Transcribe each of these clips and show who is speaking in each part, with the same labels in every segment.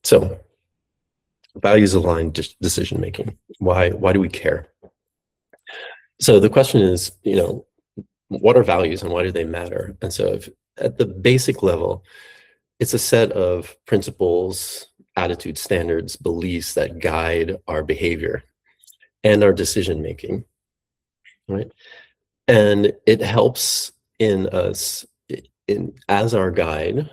Speaker 1: So values aligned decision making. Why do we care? So the question is, what are values and why do they matter? And so at the basic level, it's a set of principles, attitudes, standards, beliefs that guide our behavior and our decision making, right? And it helps in us as our guide.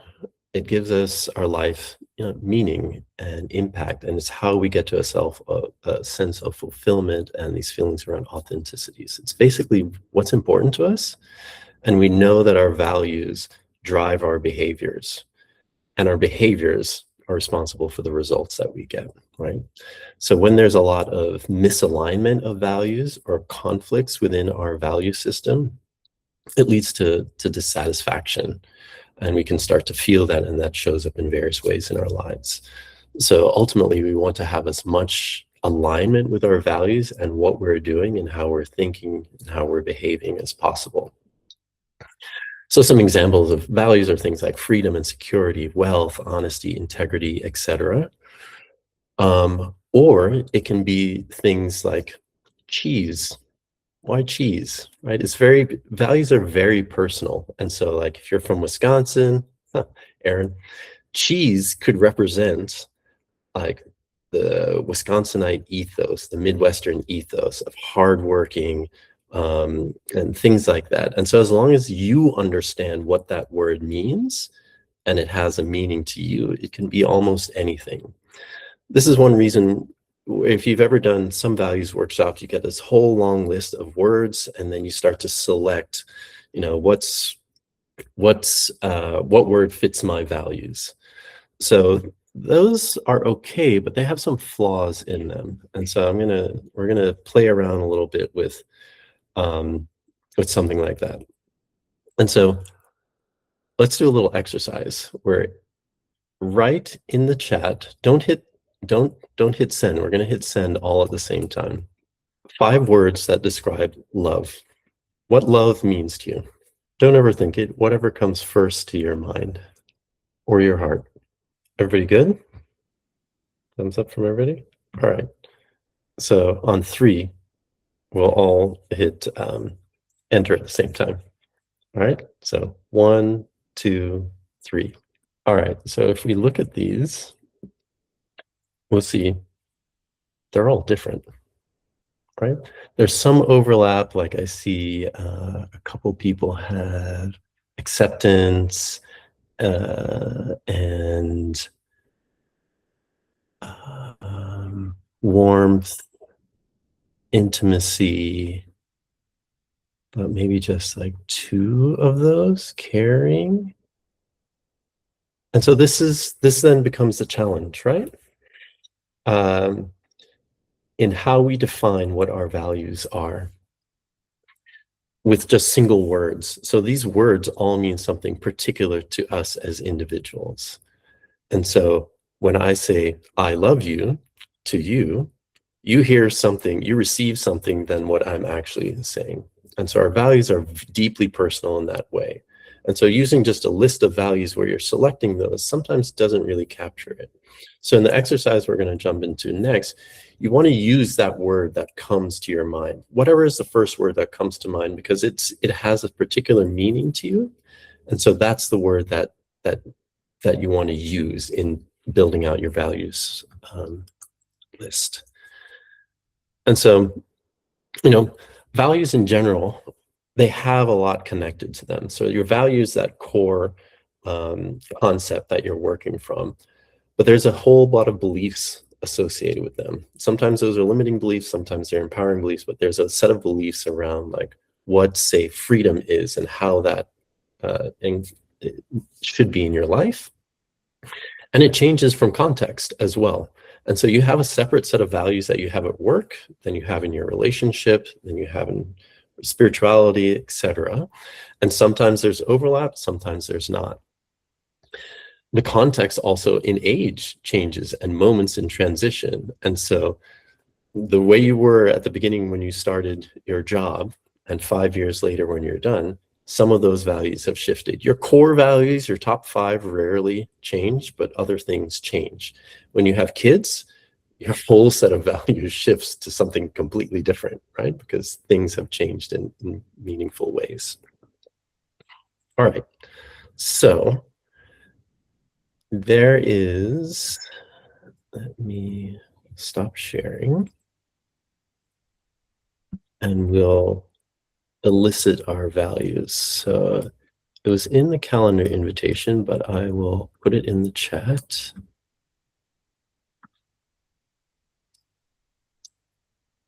Speaker 1: It gives us our life meaning and impact, and it's how we get to a sense of fulfillment and these feelings around authenticities. It's basically what's important to us, and we know that our values drive our behaviors, and our behaviors are responsible for the results that we get, right? So when there's a lot of misalignment of values or conflicts within our value system, it leads to dissatisfaction. And we can start to feel that, and that shows up in various ways in our lives. So ultimately, we want to have as much alignment with our values and what we're doing and how we're thinking and how we're behaving as possible. So some examples of values are things like freedom and security, wealth, honesty, integrity, etc. Or it can be things like cheese. Why cheese, right? Values are very personal. And so like if you're from Wisconsin, Aaron, cheese could represent like the Wisconsinite ethos, the Midwestern ethos of hardworking and things like that. And so as long as you understand what that word means and it has a meaning to you, it can be almost anything. This is one reason, if you've ever done some values workshops, you get this whole long list of words, and then you start to select, what word fits my values. So those are okay, but they have some flaws in them. And so we're gonna play around a little bit with something like that. And so let's do a little exercise where write in the chat, don't hit send. We're going to hit send all at the same time. 5 words that describe love. What love means to you. Don't overthink it. Whatever comes first to your mind or your heart. Everybody good? Thumbs up from everybody? All right. So on 3, we'll all hit enter at the same time. All right. So 1, 2, 3. All right. So if we look at these, we'll see they're all different, right? There's some overlap, like I see a couple people have acceptance and warmth, intimacy, but maybe just like 2 of those, caring. And so this then becomes the challenge, right? In how we define what our values are with just single words. So these words all mean something particular to us as individuals. And so when I say, I love you to you, you hear something, you receive something than what I'm actually saying. And so our values are deeply personal in that way. And so using just a list of values where you're selecting those sometimes doesn't really capture it. So in the exercise we're going to jump into next, you want to use that word that comes to your mind, whatever is the first word that comes to mind, because it has a particular meaning to you. And so that's the word that you want to use in building out your values list. And so, values in general, they have a lot connected to them. So your values, that core concept that you're working from, but there's a whole lot of beliefs associated with them. Sometimes those are limiting beliefs, sometimes they're empowering beliefs, but there's a set of beliefs around like what, say, freedom is and how that should be in your life. And it changes from context as well. And so you have a separate set of values that you have at work, then you have in your relationship, then you have in spirituality, etc. And sometimes there's overlap, sometimes there's not. The context also in age changes and moments in transition. And so the way you were at the beginning when you started your job and 5 years later when you're done, some of those values have shifted. Your core values, your top 5 rarely change, but other things change. When you have kids, your whole set of values shifts to something completely different, right? Because things have changed in meaningful ways. All right, so there is, let me stop sharing, and we'll elicit our values. So it was in the calendar invitation, but I will put it in the chat.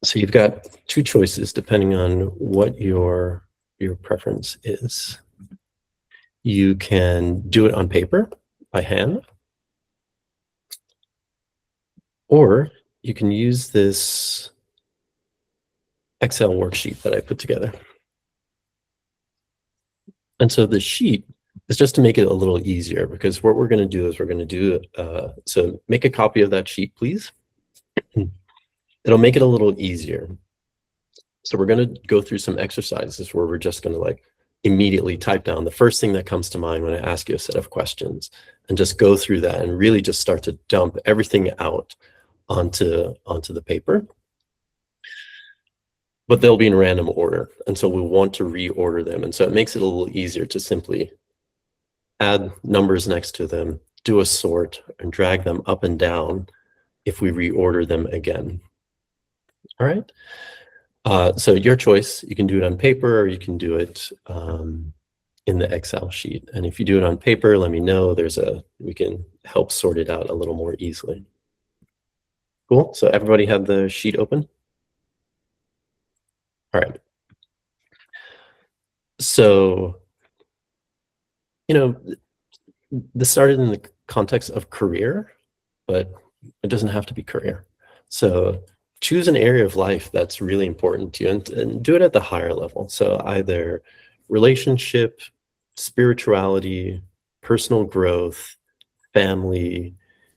Speaker 1: So you've got 2 choices depending on what your preference is. You can do it on paper by hand, or you can use this Excel worksheet that I put together. And so the sheet is just to make it a little easier, because what we're going to do is we're going to do, so make a copy of that sheet, please. It'll make it a little easier. So we're going to go through some exercises where we're just going to like immediately type down the first thing that comes to mind when I ask you a set of questions, and just go through that and really just start to dump everything out onto the paper. But they'll be in random order, and so we want to reorder them. And so it makes it a little easier to simply add numbers next to them, do a sort, and drag them up and down if we reorder them again. All right. So your choice, you can do it on paper, or you can do it in the Excel sheet. And if you do it on paper, let me know. We can help sort it out a little more easily. Cool. So everybody have the sheet open? All right. So, this started in the context of career, but it doesn't have to be career. So choose an area of life that's really important to you, and do it at the higher level. So either relationship, spirituality, personal growth, family.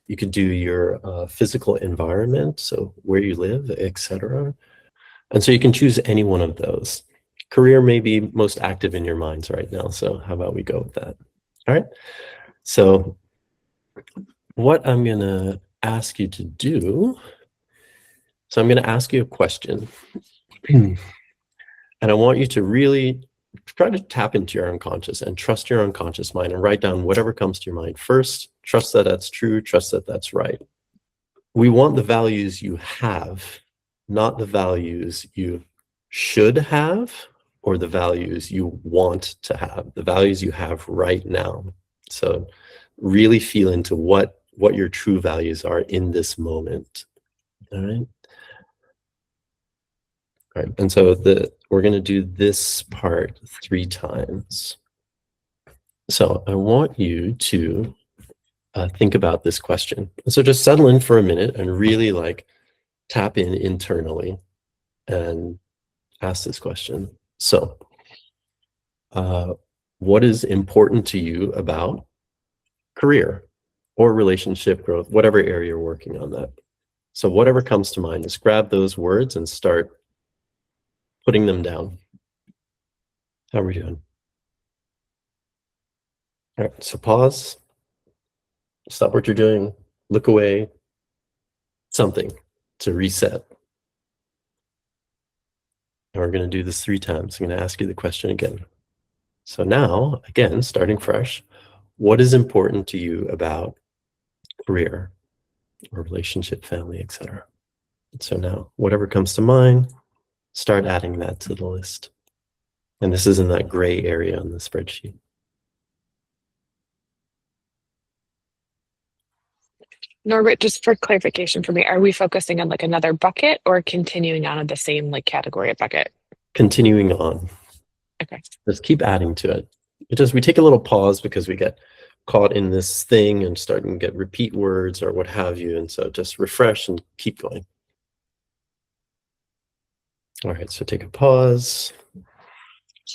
Speaker 1: You could do your physical environment, so where you live, etc. And so you can choose any one of those. Career may be most active in your minds right now, so how about we go with that? All right. So what I'm going to ask you to do, so I'm going to ask you a question. And I want you to really try to tap into your unconscious and trust your unconscious mind, and write down whatever comes to your mind first. Trust that that's true. Trust that that's right. We want the values you have, not the values you should have, or the values you want to have, the values you have right now. So really feel into what your true values are in this moment. All right. All right. And so we're going to do this part 3 times. So I want you to think about this question. So just settle in for a minute and really like tap in internally and ask this question. So what is important to you about career or relationship growth, whatever area you're working on that? So whatever comes to mind, just grab those words and start putting them down. How are we doing? All right, so pause, stop what you're doing, look away, something to reset. And we're going to do this 3 times. I'm going to ask you the question again. So now, again, starting fresh, what is important to you about career or relationship, family, etc.? So now, whatever comes to mind, start adding that to the list. And this is in that gray area on the spreadsheet.
Speaker 2: Norbert, just for clarification for me, are we focusing on like another bucket or continuing on in the same like category of bucket?
Speaker 1: Continuing on.
Speaker 2: Okay.
Speaker 1: Just keep adding to it. We take a little pause because we get caught in this thing and starting to get repeat words or what have you. And so just refresh and keep going. All right, so take a pause,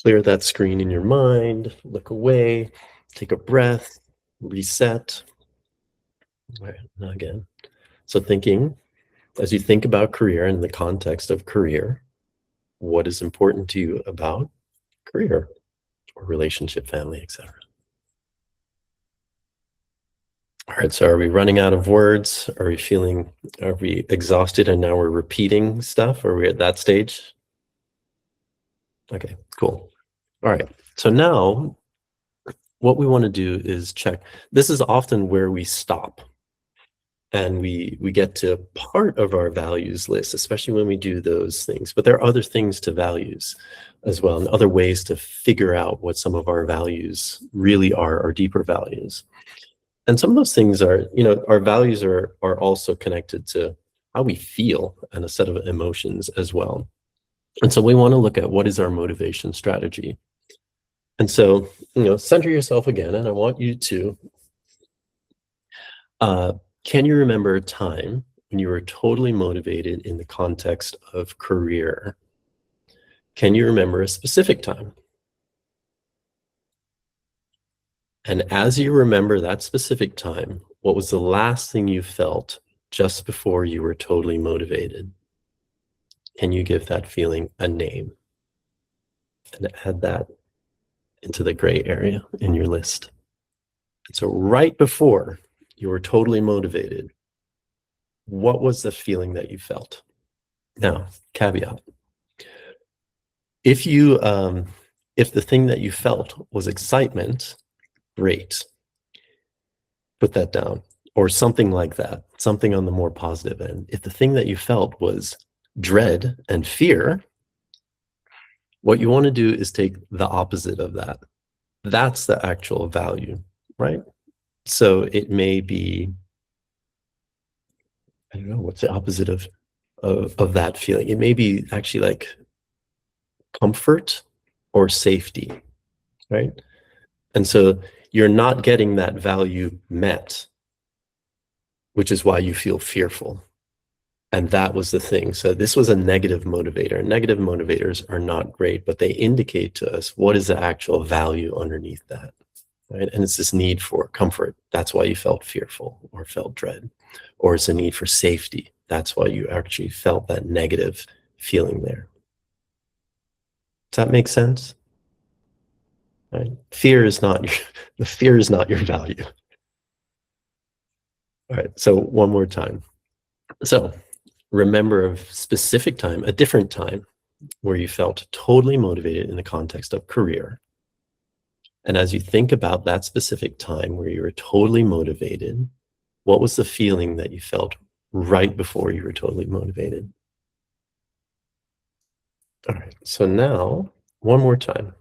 Speaker 1: clear that screen in your mind, look away, take a breath, reset. All right, now again. So thinking, as you think about career in the context of career, what is important to you about career or relationship, family, etc. All right, so are we running out of words? Are we exhausted and now we're repeating stuff? Are we at that stage? Okay, cool. All right, so now what we want to do is check. This is often where we stop and we get to part of our values list, especially when we do those things. But there are other things to values as well, and other ways to figure out what some of our values really are, our deeper values. And some of those things are, our values are also connected to how we feel and a set of emotions as well. And so we want to look at what is our motivation strategy. And so, center yourself again, and I want you to, can you remember a time when you were totally motivated in the context of career? Can you remember a specific time? And as you remember that specific time, what was the last thing you felt just before you were totally motivated? Can you give that feeling a name and add that into the gray area in your list? And so right before you were totally motivated, what was the feeling that you felt? Now, caveat. If the thing that you felt was excitement, great. Put that down. Or something like that, something on the more positive end. If the thing that you felt was dread and fear, what you want to do is take the opposite of that. That's the actual value, right? So it may be, I don't know, what's the opposite of that feeling? It may be actually like comfort or safety, right? And so you're not getting that value met, which is why you feel fearful. And that was the thing. So this was a negative motivator. Negative motivators are not great, but they indicate to us what is the actual value underneath that, right? And it's this need for comfort. That's why you felt fearful or felt dread. Or it's a need for safety. That's why you actually felt that negative feeling there. Does that make sense? Right? The fear is not your value. All right, so one more time. So remember a specific time, a different time, where you felt totally motivated in the context of career. And as you think about that specific time where you were totally motivated, what was the feeling that you felt right before you were totally motivated? All right, so now, one more time.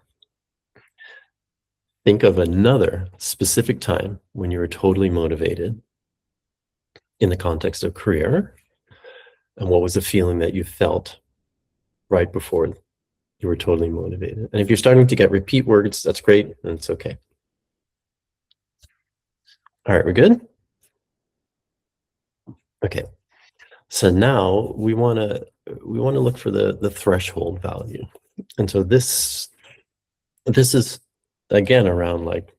Speaker 1: Think of another specific time when you were totally motivated in the context of career. And what was the feeling that you felt right before you were totally motivated? And if you're starting to get repeat words, that's great, and it's okay. All right, we're good? Okay. So now we want to look for the threshold value. And so this is again around like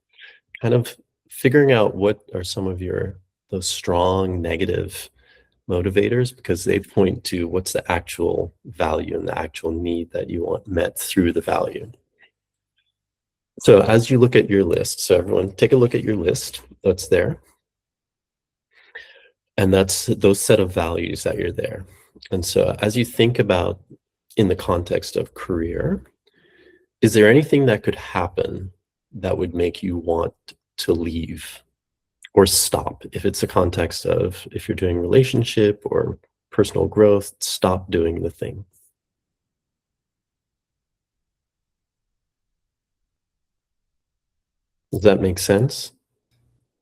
Speaker 1: kind of figuring out what are some of those strong negative motivators, because they point to what's the actual value and the actual need that you want met through the value. So as you look at your list, so everyone take a look at your list that's there. And that's those set of values that you're there. And so as you think about in the context of career, is there anything that could happen that would make you want to leave or stop? If it's a context of, if you're doing relationship or personal growth, stop doing the thing. Does that make sense?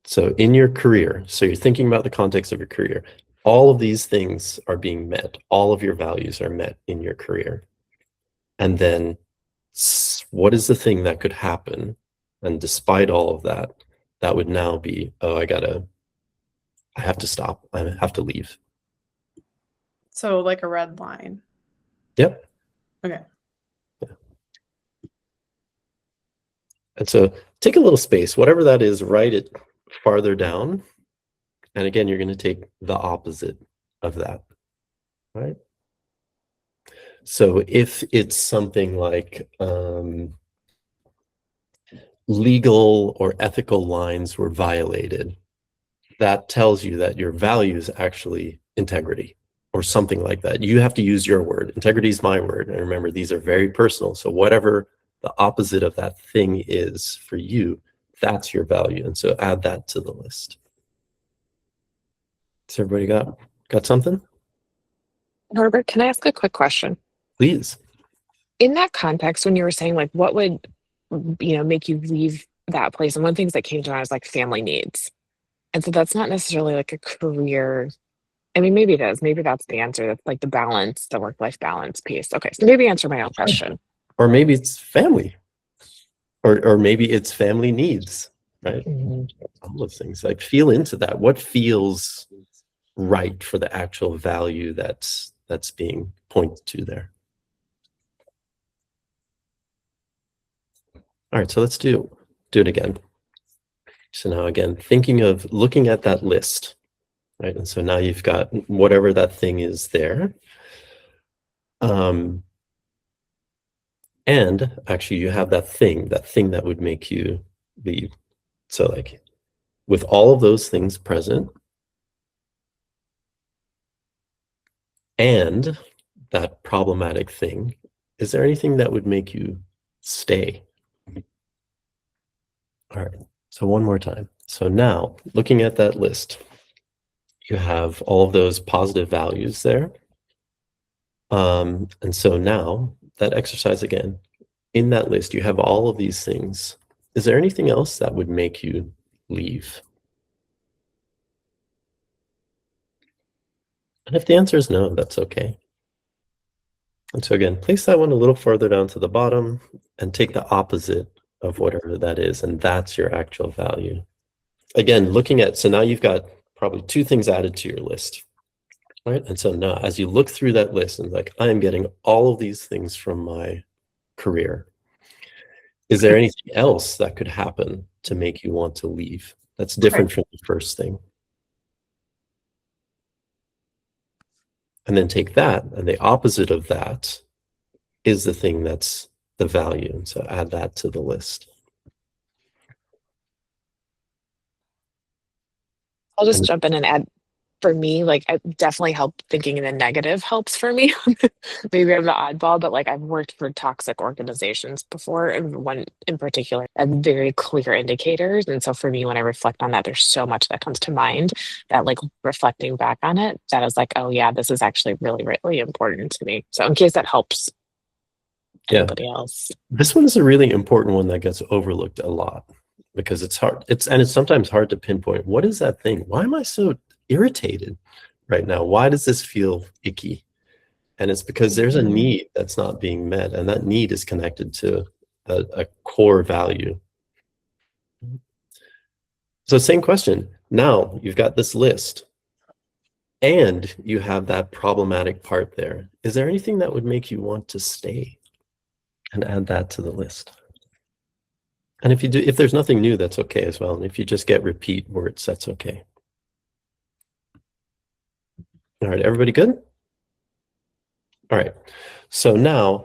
Speaker 1: So in your career, so you're thinking about the context of your career, all of these things are being met. All of your values are met in your career. And then what is the thing that could happen? And despite all of that, that would now be, oh, I have to stop. I have to leave.
Speaker 3: So like a red line.
Speaker 1: Yep.
Speaker 3: Okay.
Speaker 1: Yeah. And so take a little space, whatever that is, write it farther down. And again, you're going to take the opposite of that, right? So if it's something like, legal or ethical lines were violated, that tells you that your value is actually integrity or something like that. You have to use your word. Integrity is my word. And remember, these are very personal. So whatever the opposite of that thing is for you, that's your value. And so add that to the list. So everybody got something?
Speaker 2: Norbert, can I ask a quick question?
Speaker 1: Please.
Speaker 2: In that context, when you were saying like what would make you leave that place, and one of the things that came to mind was like family needs. And so that's not necessarily like a career. I mean, maybe it is. Maybe that's the answer. That's like the balance, the work-life balance piece. Okay, so maybe answer my own question.
Speaker 1: Or maybe it's family. Or maybe it's family needs, right?
Speaker 2: Mhm.
Speaker 1: All those things. Like feel into that. What feels right for the actual value that's being pointed to there? All right, so let's do it again. So now again, thinking of looking at that list, right? And so now you've got whatever that thing is there. And actually you have that thing that would make you leave. So like with all of those things present and that problematic thing, is there anything that would make you stay? All right, so one more time. So now looking at that list, you have all of those positive values there. And so now that exercise again, in that list, you have all of these things. Is there anything else that would make you leave? And if the answer is no, that's okay. And so again, place that one a little further down to the bottom and take the opposite of whatever that is, and that's your actual value. Again, looking at, so now you've got probably two things added to your list, right? And so now as you look through that list and like, I am getting all of these things from my career. Is there anything else that could happen to make you want to leave that's different from the first thing? And then take that, and the opposite of that is the thing that's the value. And so add that to the list.
Speaker 2: I'll just jump in and add, for me, like I definitely help thinking in the negative helps for me. Maybe I'm the oddball, but like I've worked for toxic organizations before, and one in particular had very clear indicators. And so for me, when I reflect on that, there's so much that comes to mind that like reflecting back on it, that is like, oh yeah, this is actually really, really important to me. So in case that helps anybody else.
Speaker 1: This one is a really important one that gets overlooked a lot because it's hard. It's sometimes hard to pinpoint, what is that thing? Why am I so irritated right now? Why does this feel icky? And it's because there's a need that's not being met, and that need is connected to a core value. So same question. Now you've got this list and you have that problematic part there. Is there anything that would make you want to stay? And add that to the list. And if there's nothing new, that's okay as well. And if you just get repeat words, that's okay. All right, everybody good? All right, so now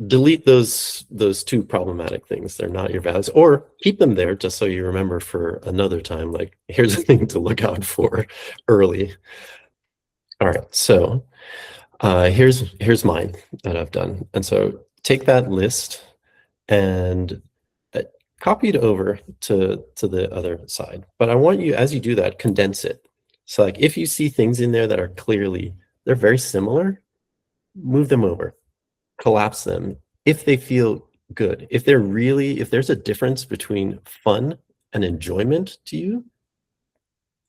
Speaker 1: delete those two problematic things. They're not your values, or keep them there just so you remember for another time, like here's a thing to look out for early. All right, so here's mine that I've done. And so take that list and copy it over to the other side. But I want you, as you do that, condense it. So like if you see things in there that are clearly, they're very similar, move them over, collapse them. If they feel good, if there's a difference between fun and enjoyment to you,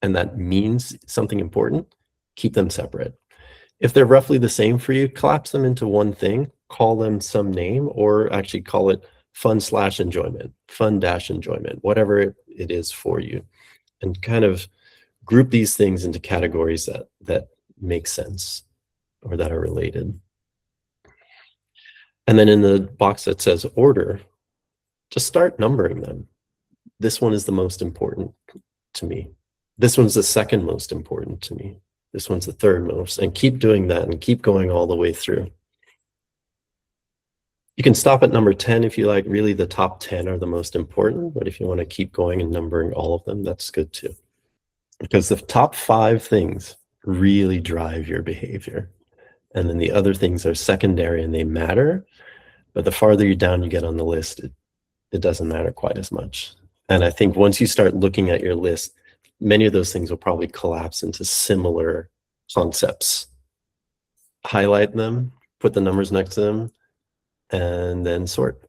Speaker 1: and that means something important, keep them separate. If they're roughly the same for you, collapse them into one thing, call them some name, or actually call it fun/enjoyment, fun-enjoyment, whatever it is for you, and kind of group these things into categories that make sense or that are related. And then in the box that says order, just start numbering them. This one is the most important to me. This one's the second most important to me. This one's the third most, and keep doing that and keep going all the way through. You can stop at number 10 if you like. Really, the top 10 are the most important, but if you want to keep going and numbering all of them, that's good too. Because the top 5 things really drive your behavior. And then the other things are secondary and they matter, but the farther you down you get on the list, it doesn't matter quite as much. And I think once you start looking at your list, many of those things will probably collapse into similar concepts. Highlight them, put the numbers next to them, and then sort.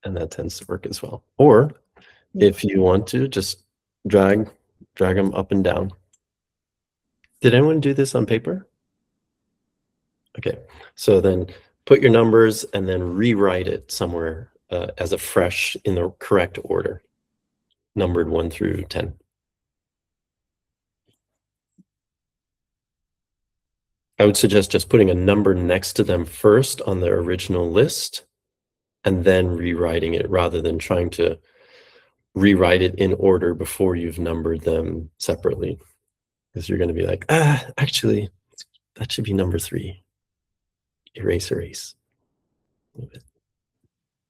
Speaker 1: And that tends to work as well. Or if you want to, just drag them up and down. Did anyone do this on paper? Okay, so then put your numbers and then rewrite it somewhere as a fresh in the correct order, numbered 1 through 10. I would suggest just putting a number next to them first on the original list and then rewriting it rather than trying to rewrite it in order before you've numbered them separately. Because you're going to be like, actually, that should be number 3. Erase.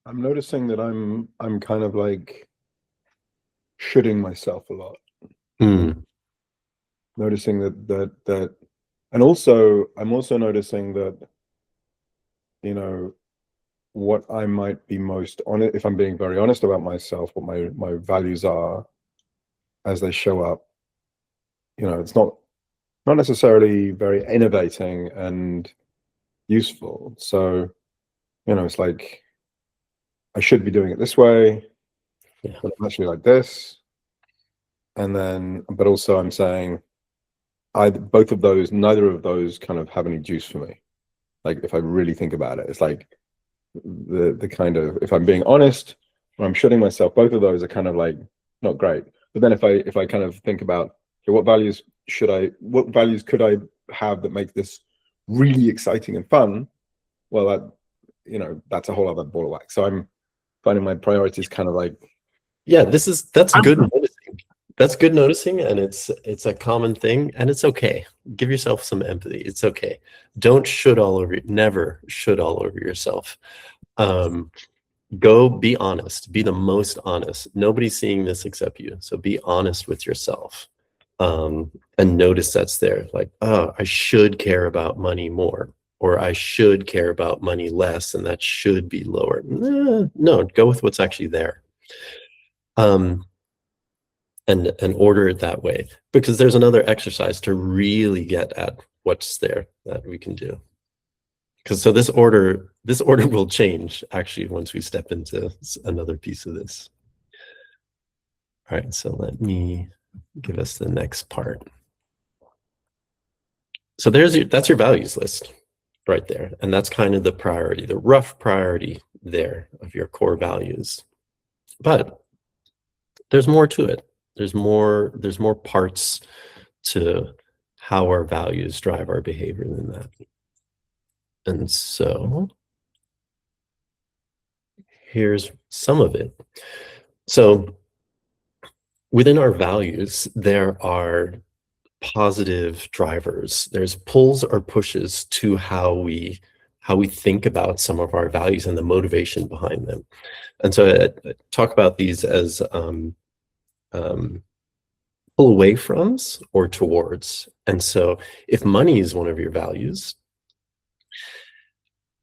Speaker 4: I'm noticing that I'm kind of like shoulding myself a lot. Noticing that, and also I'm also noticing that, you know, what I might be most honest, if I'm being very honest about myself, what my values are as they show up, you know, it's not necessarily very innovating and useful. So, you know, it's like I should be doing it this way, but I'm actually like this. And then, but also I'm saying both of those, neither of those kind of have any juice for me. Like if I really think about it, it's like the kind of, if I'm being honest or I'm shitting myself, both of those are kind of like not great. But then if I kind of think about, okay, what values could I have that make this really exciting and fun? Well, that, you know, that's a whole other ball of wax. So I'm finding my priorities kind of like,
Speaker 1: yeah, that's good noticing. That's good noticing, and it's a common thing, and it's okay. Give yourself some empathy. It's okay. Don't should all over. Never should all over yourself. Go be honest. Be the most honest. Nobody's seeing this except you. So be honest with yourself, and notice that's there. Like, oh, I should care about money more, or I should care about money less, and that should be lower. No, go with what's actually there. And order it that way, because there's another exercise to really get at what's there that we can do. Because so this order will change actually once we step into another piece of this. All right, so let me give us the next part. So that's your values list right there, and that's kind of the priority, the rough priority there of your core values. But there's more to it. There's more parts to how our values drive our behavior than that. And so here's some of it. So within our values, there are positive drivers. There's pulls or pushes to how we think about some of our values and the motivation behind them. And so I talk about these as pull away from or towards. And so if money is one of your values,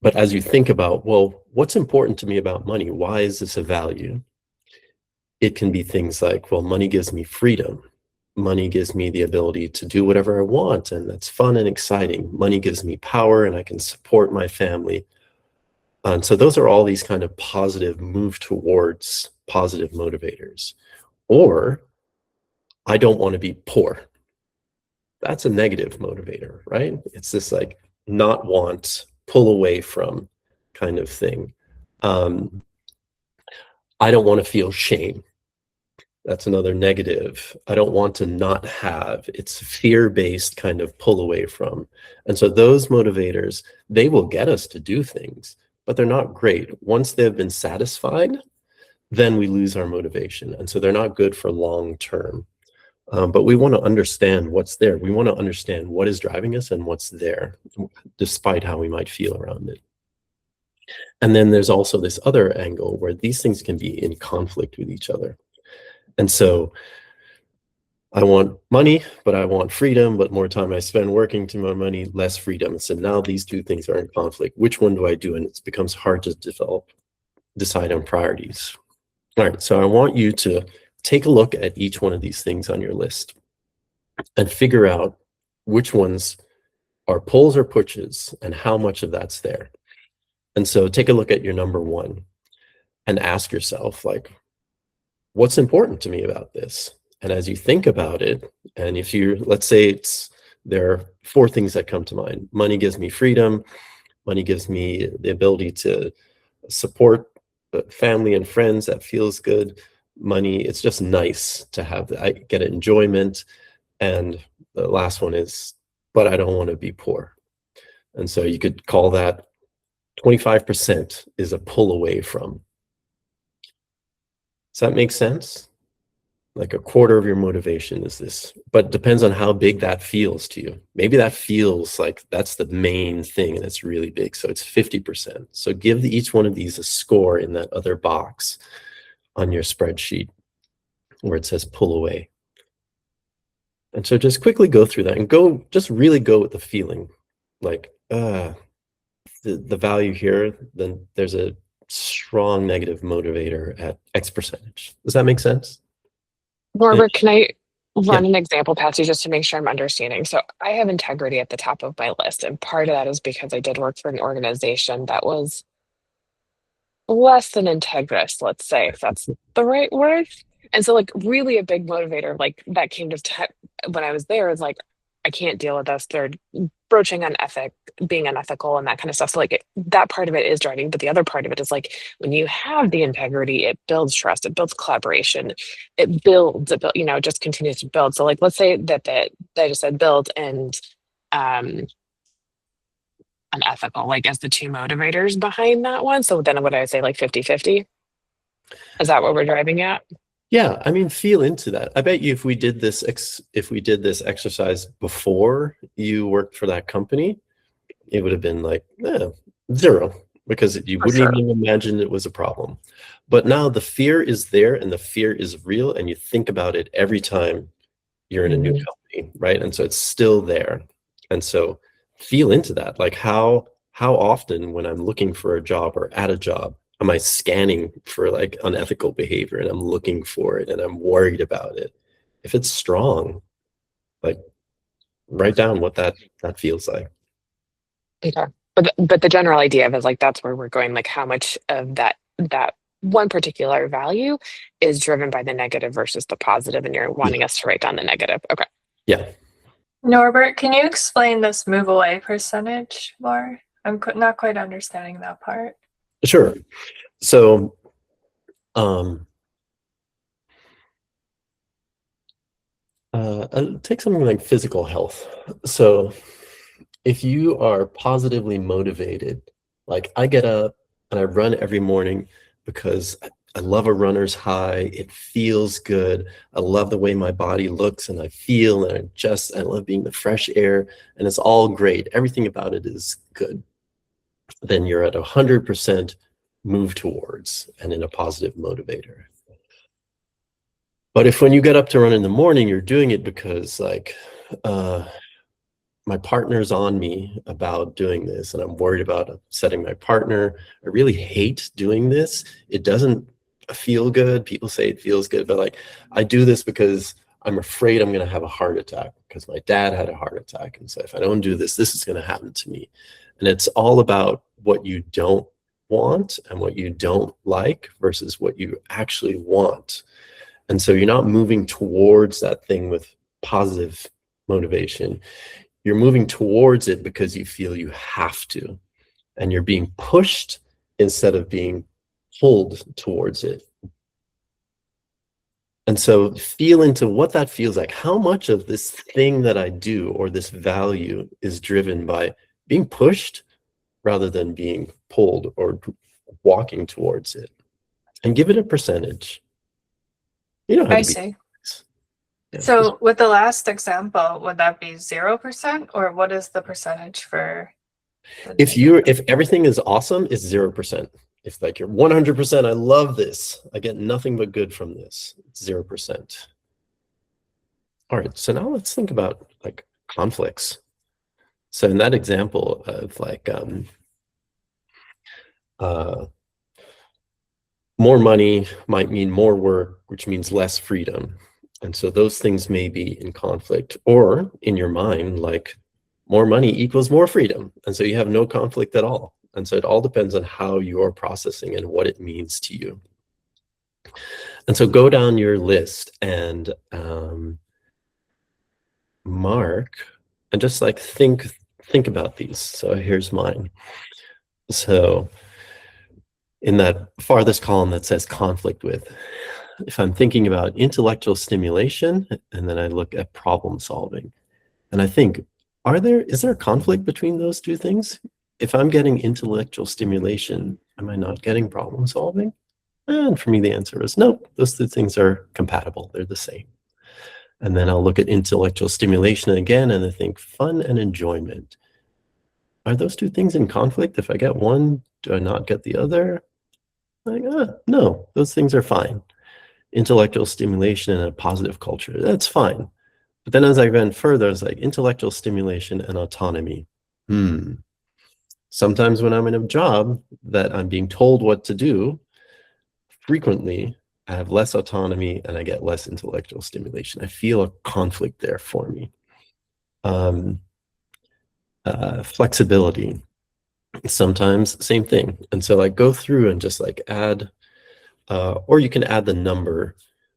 Speaker 1: but as you think about, well, what's important to me about money? Why is this a value? It can be things like, well, money gives me freedom. Money gives me the ability to do whatever I want, and that's fun and exciting. Money gives me power, and I can support my family. And so those are all these kind of positive move towards positive motivators. Or I don't want to be poor. That's a negative motivator, right? It's this like not want, pull away from kind of thing. I don't want to feel shame. That's another negative. I don't want to not have. It's fear-based kind of pull away from. And so those motivators, they will get us to do things, but they're not great. Once they've been satisfied, then we lose our motivation. And so they're not good for long term. But we want to understand what's there. We want to understand what is driving us and what's there, despite how we might feel around it. And then there's also this other angle where these things can be in conflict with each other. And so I want money, but I want freedom, but more time I spend working to more money, less freedom. And so now these two things are in conflict. Which one do I do? And it becomes hard to decide on priorities. All right, so I want you to take a look at each one of these things on your list and figure out which ones are pulls or pushes and how much of that's there. And so take a look at your number one and ask yourself, like, what's important to me about this? And as you think about it, and if you, let's say there are 4 things that come to mind. Money gives me freedom. Money gives me the ability to support family and friends. That feels good. Money, it's just nice to have, I get enjoyment. And the last one is, but I don't want to be poor. And so you could call that 25% is a pull away from. Does that make sense? Like a quarter of your motivation is this, but it depends on how big that feels to you. Maybe that feels like that's the main thing and it's really big. So it's 50%. So give each one of these a score in that other box on your spreadsheet where it says pull away. And so just quickly go through that and just really go with the feeling. Like, the value here, then there's a strong negative motivator at X percentage. Does that make sense?
Speaker 2: Norbert, can I run an example past you just to make sure I'm understanding? So I have integrity at the top of my list, and part of that is because I did work for an organization that was less than integrous, let's say, if that's the right word. And so, like, really a big motivator, like, that came to when I was there, is like, I can't deal with this. They're broaching on being unethical and that kind of stuff. So, like, that part of it is driving, but the other part of it is, like, when you have the integrity, it builds trust, it builds collaboration, it builds, you know, it just continues to build. So, like, let's say that I just said build and unethical, like, as the 2 motivators behind that one. So then what I would say, like 50-50? Is that what we're driving at?
Speaker 1: Yeah, I mean, feel into that. I bet you if we did this exercise before you worked for that company, it would have been like 0, because you wouldn't even imagine it was a problem. But now the fear is there and the fear is real, and you think about it every time you're in a new company, right? And so it's still there. And so feel into that. Like how often when I'm looking for a job or at a job, am I scanning for like unethical behavior and I'm looking for it and I'm worried about it? If it's strong, like, write down what that feels like.
Speaker 2: Okay. But the general idea of it is, like, that's where we're going, like, how much of that one particular value is driven by the negative versus the positive, and you're wanting us to write down the negative. Okay.
Speaker 1: Yeah.
Speaker 5: Norbert, can you explain this move away percentage more? I'm not quite understanding that part.
Speaker 1: Sure. So, take something like physical health. So if you are positively motivated, like I get up and I run every morning because I love a runner's high. It feels good. I love the way my body looks and I feel, and I love being the fresh air, and it's all great. Everything about it is good. Then you're at 100% move towards and in a positive motivator. But if when you get up to run in the morning, you're doing it because, like, my partner's on me about doing this and I'm worried about upsetting my partner. I really hate doing this. It doesn't feel good. People say it feels good, but like, I do this because I'm afraid I'm going to have a heart attack because my dad had a heart attack. And so if I don't do this, this is going to happen to me. And it's all about what you don't want and what you don't like versus what you actually want. And so you're not moving towards that thing with positive motivation. You're moving towards it because you feel you have to, and you're being pushed instead of being pulled towards it. And so feel into what that feels like. How much of this thing that I do or this value is driven by being pushed rather than being pulled or walking towards it? And give it a percentage. You don't have
Speaker 5: I
Speaker 1: to be
Speaker 5: see.
Speaker 1: Yeah.
Speaker 5: So with the last example, would that be 0%, or what is the percentage for?
Speaker 1: If everything is awesome, it's 0%. If like you're 100%, I love this, I get nothing but good from this, it's 0%. All right, so now let's think about like conflicts. So in that example of like more money might mean more work, which means less freedom. And so those things may be in conflict, or in your mind, like more money equals more freedom. And so you have no conflict at all. And so it all depends on how you're processing and what it means to you. And so go down your list and mark and just like think about these. So here's mine. So in that farthest column that says conflict with, if I'm thinking about intellectual stimulation, and then I look at problem solving, and I think, is there a conflict between those two things? If I'm getting intellectual stimulation, am I not getting problem solving? And for me, the answer is no, those two things are compatible, they're the same. And then I'll look at intellectual stimulation again, and I think fun and enjoyment. Are those two things in conflict? If I get one, do I not get the other? Like, no, those things are fine. Intellectual stimulation and a positive culture, that's fine. But then as I went further, it's like intellectual stimulation and autonomy. Sometimes when I'm in a job that I'm being told what to do, frequently I have less autonomy and I get less intellectual stimulation. I feel a conflict there for me. Flexibility, sometimes same thing. And so I go through and just like add, or you can add the number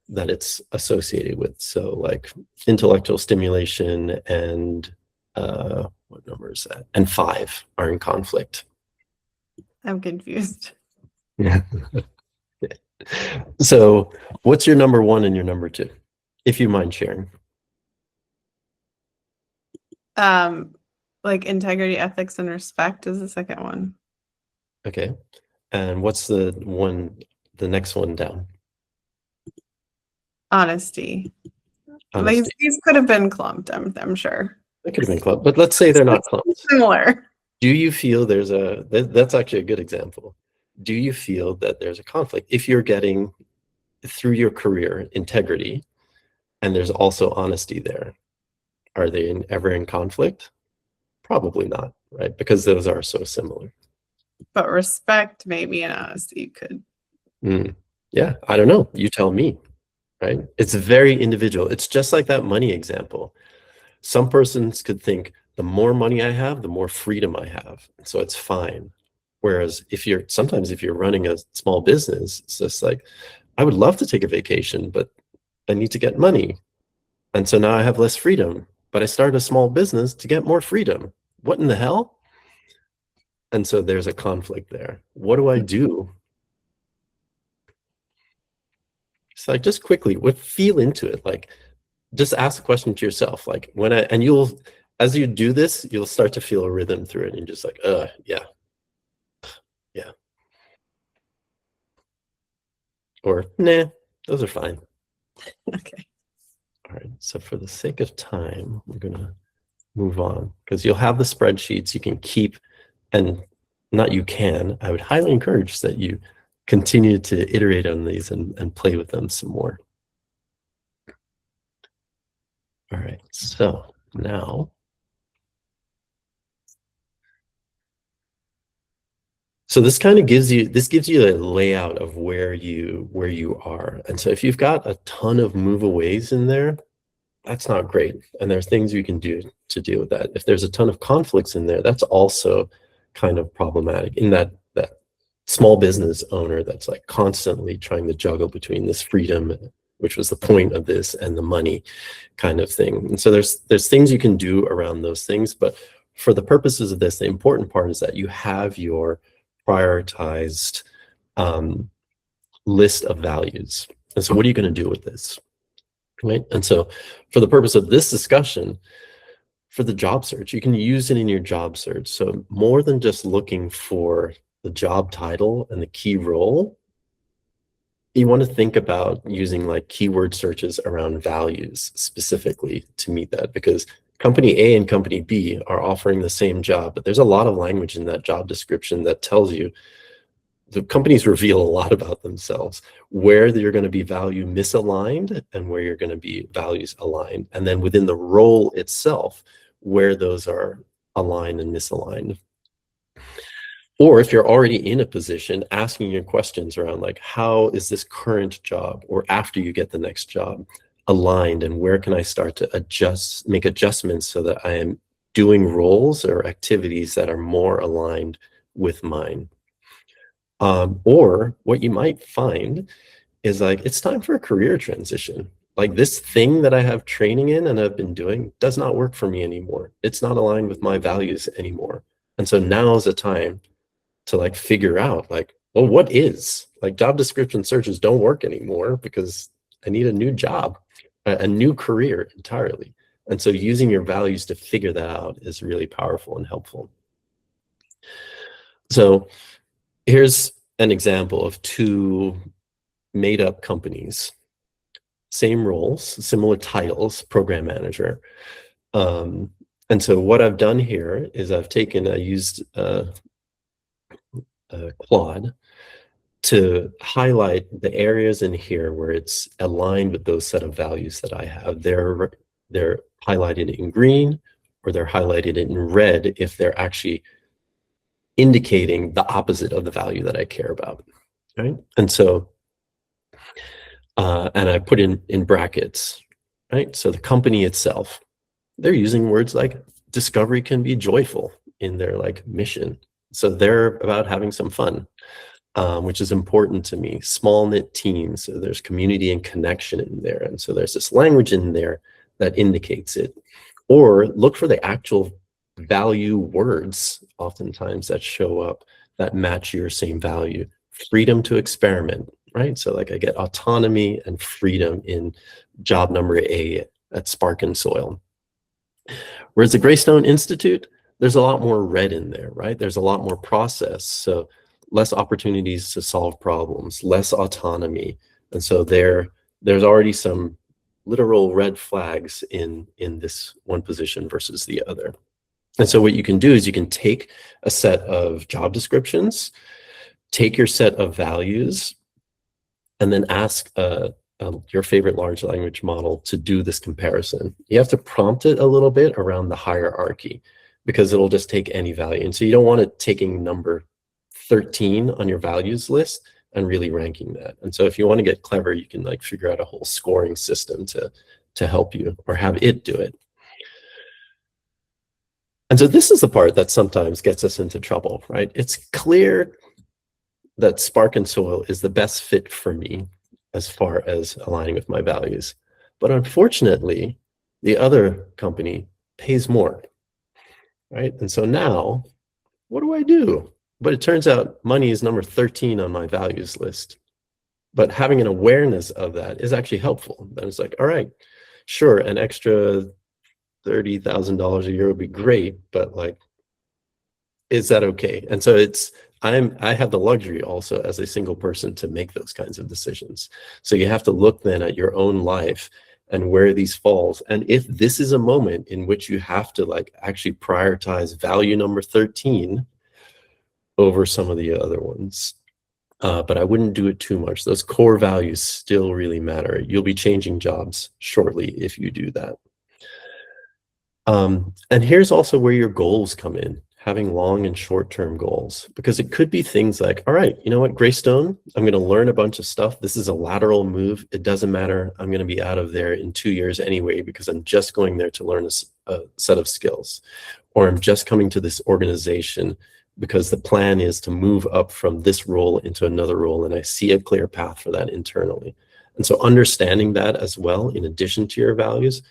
Speaker 1: that it's associated with. So like intellectual stimulation and what number is that? And 5 are in conflict.
Speaker 3: I'm confused.
Speaker 1: Yeah. So what's your number 1 and your number 2, if you mind sharing?
Speaker 3: Like integrity, ethics, and respect is the second one.
Speaker 1: Okay. And what's the next one down?
Speaker 3: Honesty.
Speaker 1: Honesty.
Speaker 3: Like these could have been clumped, I'm sure.
Speaker 1: They could have been clumped, but let's say they're not clumped.
Speaker 3: Similar.
Speaker 1: Do you feel that's actually a good example. Do you feel that there's a conflict if you're getting through your career integrity and there's also honesty there? Are they ever in conflict? Probably not, right? Because those are so similar.
Speaker 3: But respect, maybe, and honesty could.
Speaker 1: Yeah, I don't know. You tell me, right? It's very individual. It's just like that money example. Some persons could think the more money I have, the more freedom I have. So it's fine. Whereas sometimes if you're running a small business, it's just like, I would love to take a vacation, but I need to get money. And so now I have less freedom, but I started a small business to get more freedom. What in the hell? And so there's a conflict there. What do I do? So like just quickly, feel into it. Like just ask the question to yourself. Like as you do this, you'll start to feel a rhythm through it. And you're just like, yeah. Yeah. Or nah, those are fine.
Speaker 3: Okay.
Speaker 1: All right. So for the sake of time, we're gonna move on because you'll have the spreadsheets you can keep, and I would highly encourage that you continue to iterate on these and play with them some more. All right, so now, so this kind of gives you a layout of where you are. And so if you've got a ton of move-aways in there, that's not great. And there's things you can do to deal with that. If there's a ton of conflicts in there, that's also kind of problematic in that small business owner that's like constantly trying to juggle between this freedom, which was the point of this, and the money kind of thing. And so there's things you can do around those things, but for the purposes of this, the important part is that you have your prioritized list of values. And so what are you going to do with this? Right? And so for the purpose of this discussion, for the job search, you can use it in your job search. So more than just looking for the job title and the key role, you want to think about using like keyword searches around values specifically to meet that, because company A and company B are offering the same job, but there's a lot of language in that job description that tells you the companies reveal a lot about themselves, where you're going to be value misaligned and where you're going to be values aligned. And then within the role itself, where those are aligned and misaligned. Or if you're already in a position, asking your questions around like, how is this current job or after you get the next job aligned, and where can I start to make adjustments so that I am doing roles or activities that are more aligned with mine. Or what you might find is like, it's time for a career transition. Like this thing that I have training in and I've been doing does not work for me anymore. It's not aligned with my values anymore. And so now is the time to like figure out like, well, what is? Like job description searches don't work anymore because I need a new job, a new career entirely. And so using your values to figure that out is really powerful and helpful. So here's an example of two made-up companies, same roles, similar titles, program manager. And so what I've done here is I used Claude to highlight the areas in here where it's aligned with those set of values that I have. They're highlighted in green, or they're highlighted in red if they're actually indicating the opposite of the value that I care about, right? And so, and I put in brackets, right? So the company itself, they're using words like discovery can be joyful in their like mission. So they're about having some fun, which is important to me. Small knit teams, so there's community and connection in there. And so there's this language in there that indicates it. Or look for the actual value words oftentimes that show up that match your same value. Freedom to experiment, right? So like I get autonomy and freedom in job number A at Spark and Soil. Whereas the Greystone Institute, there's a lot more red in there, right? There's a lot more process. So less opportunities to solve problems, less autonomy. And so there's already some literal red flags in this one position versus the other. And so what you can do is you can take a set of job descriptions, take your set of values, and then ask your favorite large language model to do this comparison. You have to prompt it a little bit around the hierarchy because it'll just take any value. And so you don't want it taking number 13 on your values list and really ranking that. And so if you want to get clever, you can like figure out a whole scoring system to help you, or have it do it. And so this is the part that sometimes gets us into trouble, right? It's clear that Spark and Soil is the best fit for me as far as aligning with my values. But unfortunately, the other company pays more, right? And so now, what do I do? But it turns out money is number 13 on my values list. But having an awareness of that is actually helpful. Then it's like, all right, sure, an extra $30,000 a year would be great, but like, is that okay? And so I have the luxury also as a single person to make those kinds of decisions. So you have to look then at your own life and where these falls. And if this is a moment in which you have to like actually prioritize value number 13 over some of the other ones, but I wouldn't do it too much. Those core values still really matter. You'll be changing jobs shortly if you do that. And here's also where your goals come in, having long and short-term goals, because it could be things like, all right, you know what, Greystone, I'm going to learn a bunch of stuff. This is a lateral move. It doesn't matter. I'm going to be out of there in 2 years anyway, because I'm just going there to learn a set of skills, or I'm just coming to this organization because the plan is to move up from this role into another role, and I see a clear path for that internally. And so understanding that as well, in addition to your values,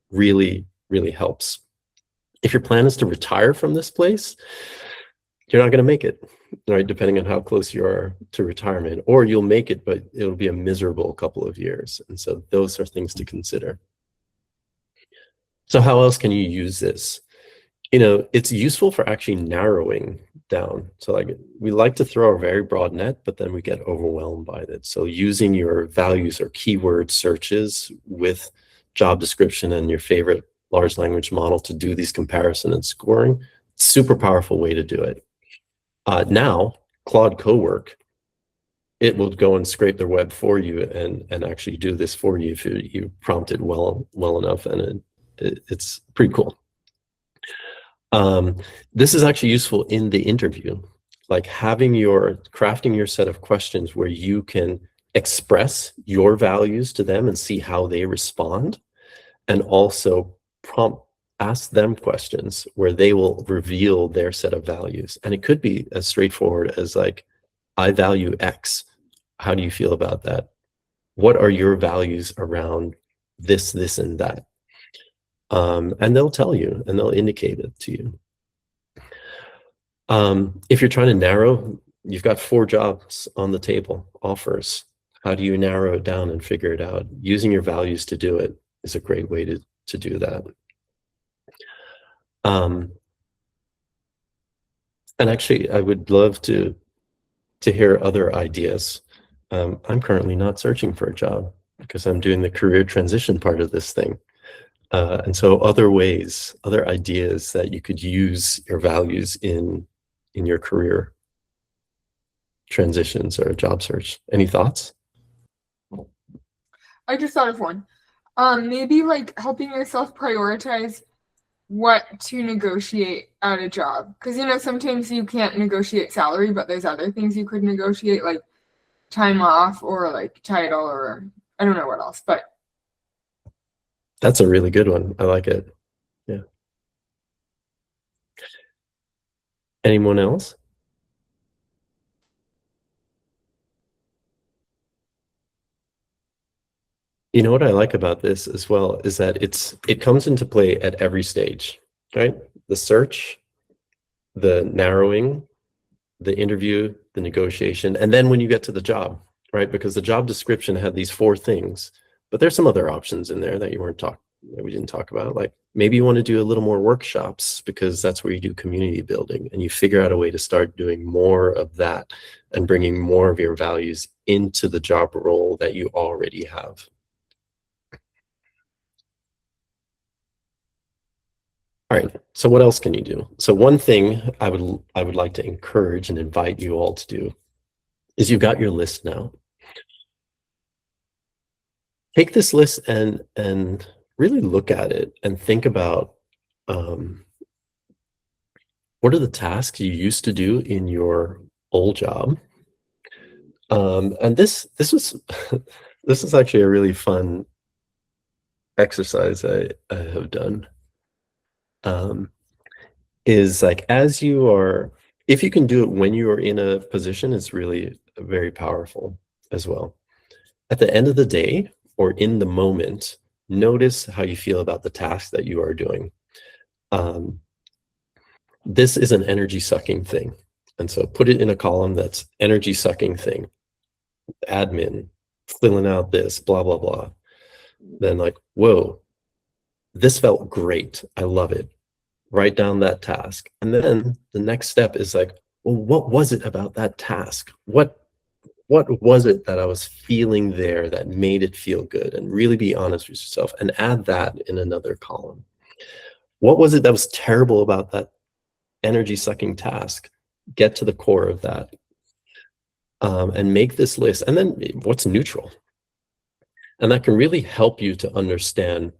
Speaker 1: really helps. If your plan is to retire from this place, you're not going to make it, right? Depending on how close you are to retirement, or you'll make it, but it'll be a miserable couple of years. And so those are things to consider. So how else can you use this? It's useful for actually narrowing down. So like we like to throw a very broad net, but then we get overwhelmed by it. So using your values or keyword searches with job description and your favorite large language model to do these comparison and scoring, super powerful way to do it. Now, Claude Cowork, it will go and scrape the web for you and actually do this for you if you prompt it well enough, and it's pretty cool. This is actually useful in the interview, like crafting your set of questions where you can express your values to them and see how they respond, and also ask them questions where they will reveal their set of values. And it could be as straightforward as like, I value X. How do you feel about that? What are your values around this, and that? And they'll tell you, and they'll indicate it to you. If you're trying to narrow, you've got 4 jobs on the table, offers. How do you narrow it down and figure it out? Using your values to do it is a great way to do that. And actually, I would love to hear other ideas. I'm currently not searching for a job because I'm doing the career transition part of this thing. And so other ways, other ideas that you could use your values in your career transitions or job search. Any thoughts?
Speaker 6: I just thought of one. Maybe like helping yourself prioritize what to negotiate at a job. Because, sometimes you can't negotiate salary, but there's other things you could negotiate, like time off or like title or I don't know what else, but.
Speaker 1: That's a really good one. I like it. Yeah. Anyone else? You know what I like about this as well is that it comes into play at every stage, right? The search, the narrowing, the interview, the negotiation, and then when you get to the job, right? Because the job description had these 4 things, but there's some other options in there that we didn't talk about. Like maybe you want to do a little more workshops because that's where you do community building, and you figure out a way to start doing more of that and bringing more of your values into the job role that you already have. All right, so what else can you do? So one thing I would like to encourage and invite you all to do is you've got your list now. Take this list and really look at it and think about what are the tasks you used to do in your old job. And this was this is actually a really fun exercise I have done. Is like if you can do it when you are in a position, it's really very powerful as well. At the end of the day or in the moment, notice how you feel about the task that you are doing. This is an energy sucking thing. And so put it in a column that's energy sucking thing, admin, filling out this, blah, blah, blah. Then like, whoa, this felt great. I love it. Write down that task. And then the next step is like, well, what was it about that task? What was it that I was feeling there that made it feel good? And really be honest with yourself and add that in another column. What was it that was terrible about that energy sucking task? Get to the core of that and make this list. And then what's neutral? And that can really help you to understand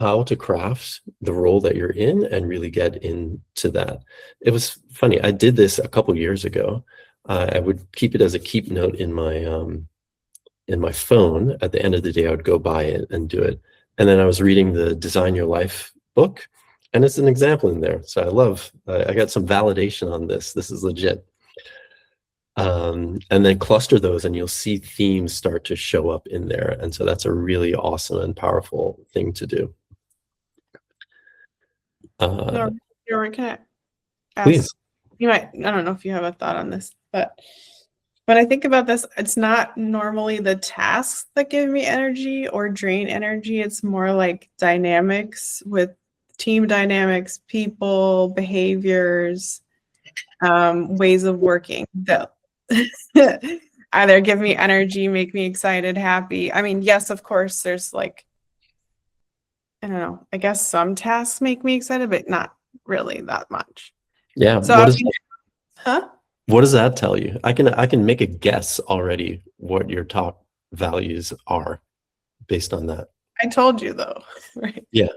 Speaker 1: how to craft the role that you're in and really get into that. It was funny. I did this a couple years ago. I would keep it as a keep note in my phone. At the end of the day, I would go by it and do it. And then I was reading the Design Your Life book, and it's an example in there. So I got some validation on this. This is legit. And then cluster those and you'll see themes start to show up in there. And so that's a really awesome and powerful thing to do.
Speaker 3: Can I ask?
Speaker 1: Please.
Speaker 3: I don't know if you have a thought on this, but when I think about this, it's not normally the tasks that give me energy or drain energy. It's more like dynamics with team dynamics, people, behaviors, ways of working that either give me energy, make me excited, happy. I mean, yes, of course, there's like, I don't know, I guess some tasks make me excited, but not really that much.
Speaker 1: Yeah.
Speaker 3: So,
Speaker 1: What does,
Speaker 3: huh?
Speaker 1: what does that tell you? I can make a guess already what your top values are based on that.
Speaker 3: I told you though, right?
Speaker 1: Yeah,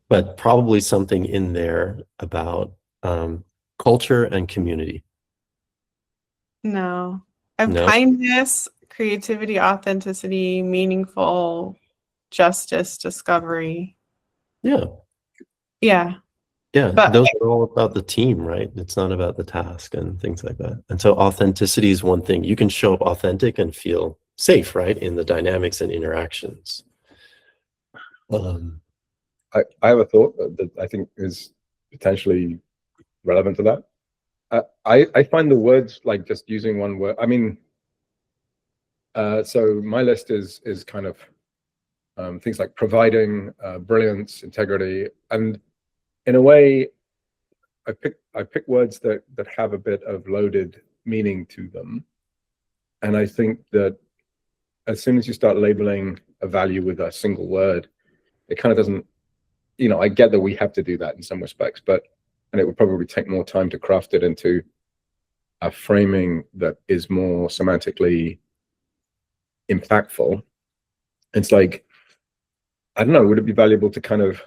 Speaker 1: but probably something in there about culture and community.
Speaker 3: No. I have
Speaker 1: No?
Speaker 3: kindness, creativity, authenticity, meaningful, justice, discovery.
Speaker 1: Yeah.
Speaker 3: Yeah.
Speaker 1: Yeah,
Speaker 3: But
Speaker 1: those are all about the team, right? It's not about the task and things like that. And so authenticity is one thing. You can show up authentic and feel safe, right, in the dynamics and interactions.
Speaker 4: I have a thought that I think is potentially relevant to that. I find the words, like just using one word. I mean, so my list is kind of things like providing, brilliance, integrity, and in a way, I pick words that have a bit of loaded meaning to them, and I think that as soon as you start labeling a value with a single word, it kind of doesn't. You know, I get that we have to do that in some respects, and it would probably take more time to craft it into a framing that is more semantically impactful. It's like, I don't know, would it be valuable to kind of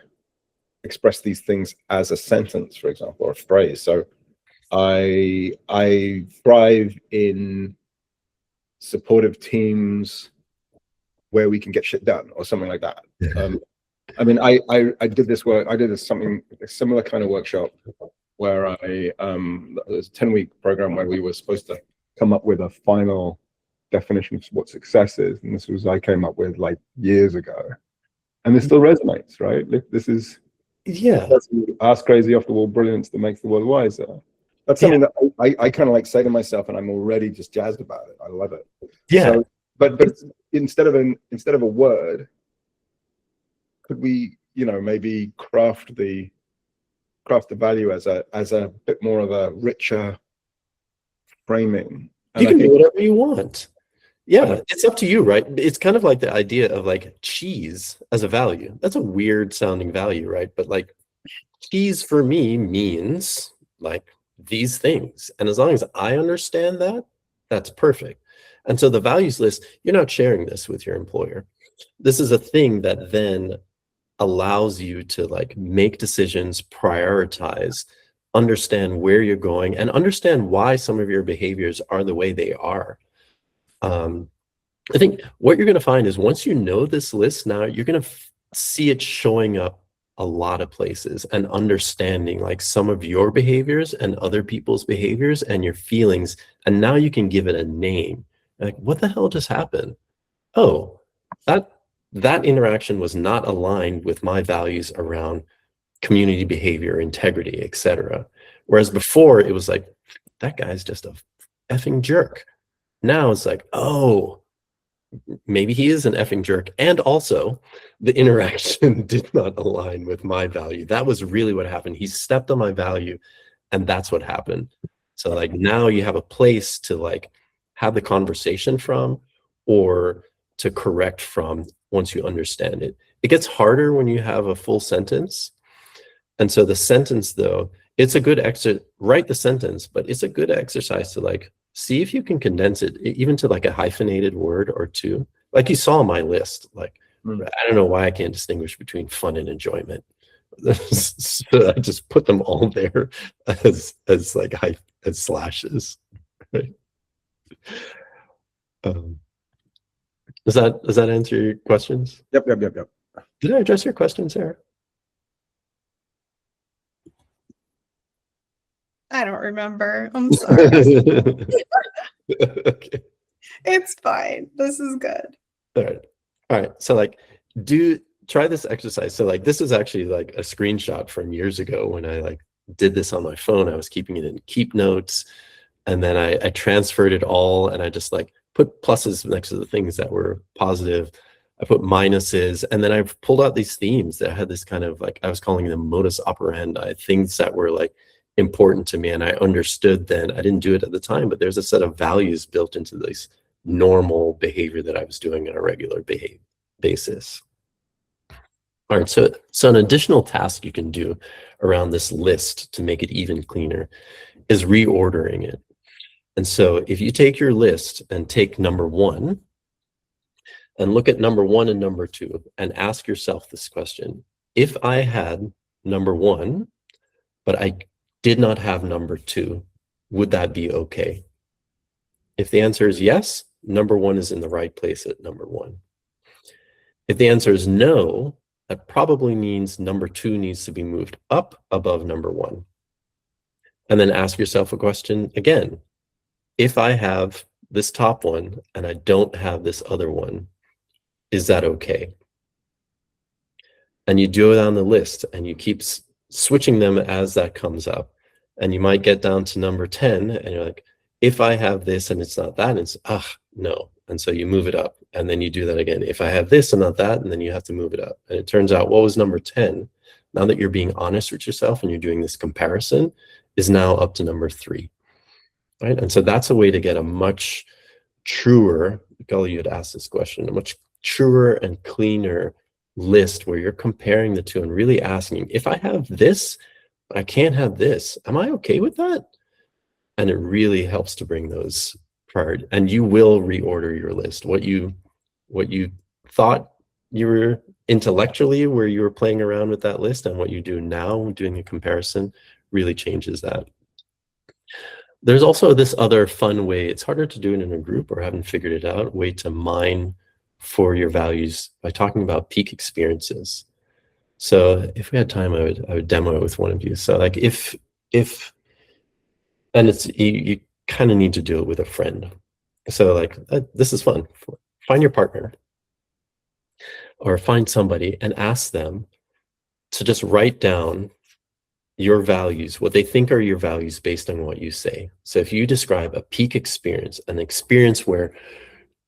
Speaker 4: express these things as a sentence, for example, or a phrase? So I thrive in supportive teams where we can get shit done, or something like that. I mean, I did this work. I did a similar kind of workshop where it was a 10-week program where we were supposed to come up with a final definition of what success is, and this was I came up with like years ago, and this still resonates, right? This is ask crazy off the wall brilliance that makes the world wiser. That's something that I kind of like say to myself, and I'm already just jazzed about it. I love it.
Speaker 1: Yeah.
Speaker 4: So, but instead of a word, could we, maybe craft the value as a bit more of a richer framing? And
Speaker 1: you can do whatever you want. Yeah, it's up to you, right? It's kind of like the idea of like cheese as a value. That's a weird sounding value, right? But like cheese for me means like these things. And as long as I understand that, that's perfect. And so the values list, you're not sharing this with your employer. This is a thing that then allows you to like make decisions, prioritize, understand where you're going, and understand why some of your behaviors are the way they are. I think what you're going to find is once you know this list now, you're going to see it showing up a lot of places and understanding like some of your behaviors and other people's behaviors and your feelings. And now you can give it a name. Like, what the hell just happened? Oh, that interaction was not aligned with my values around community behavior, integrity, etc. Whereas before it was like, that guy's just a effing jerk. Now it's like, oh, maybe he is an effing jerk. And also the interaction did not align with my value. That was really what happened. He stepped on my value and that's what happened. So like now you have a place to like have the conversation from or to correct from once you understand it. It gets harder when you have a full sentence. And so the sentence though, it's a good exercise, write the sentence, but it's a good exercise to like, see if you can condense it even to like a hyphenated word or two. Like you saw my list, like, I don't know why I can't distinguish between fun and enjoyment. So I just put them all there as like as slashes. Right? Does that answer your questions?
Speaker 4: Yep.
Speaker 1: Did I address your question, Sarah?
Speaker 3: I don't remember. I'm sorry.
Speaker 1: Okay.
Speaker 3: It's fine. This is good.
Speaker 1: All right. So like try this exercise. So like this is actually like a screenshot from years ago when I like did this on my phone. I was keeping it in Keep Notes, and then I transferred it all and I just like put pluses next to the things that were positive, I put minuses, and then I've pulled out these themes that had this kind of like, I was calling them modus operandi, things that were like important to me. And I understood then, I didn't do it at the time, but there's a set of values built into this normal behavior that I was doing on a regular basis. All right, so an additional task you can do around this list to make it even cleaner is reordering it. And so if you take your list and take number 1 and look at number 1 and number 2 and ask yourself this question: if I had number 1, but I did not have number 2, would that be okay? If the answer is yes, number 1 is in the right place at number 1. If the answer is no, that probably means number 2 needs to be moved up above number 1. And then ask yourself a question again. If I have this top one and I don't have this other one, is that okay? And you do it on the list and you keep switching them as that comes up. And you might get down to number 10 and you're like, if I have this and it's not that, and it's, no. And so you move it up, and then you do that again. If I have this and not that, and then you have to move it up. And it turns out what was number 10, now that you're being honest with yourself and you're doing this comparison, is now up to number 3. Right? And so that's a way to get a much truer, Gully, you had asked this question, a much truer and cleaner list where you're comparing the two and really asking, if I have this, but I can't have this, am I okay with that? And it really helps to bring those priorities. And you will reorder your list. What you thought you were intellectually where you were playing around with that list and what you do now doing a comparison really changes that. There's also this other fun way, it's harder to do it in a group or haven't figured it out, way to mine for your values by talking about peak experiences. So if we had time, I would demo it with one of you. So like if and it's, you kind of need to do it with a friend. So like, this is fun. Find your partner or find somebody and ask them to just write down your values, what they think are your values based on what you say. So if you describe a peak experience, an experience where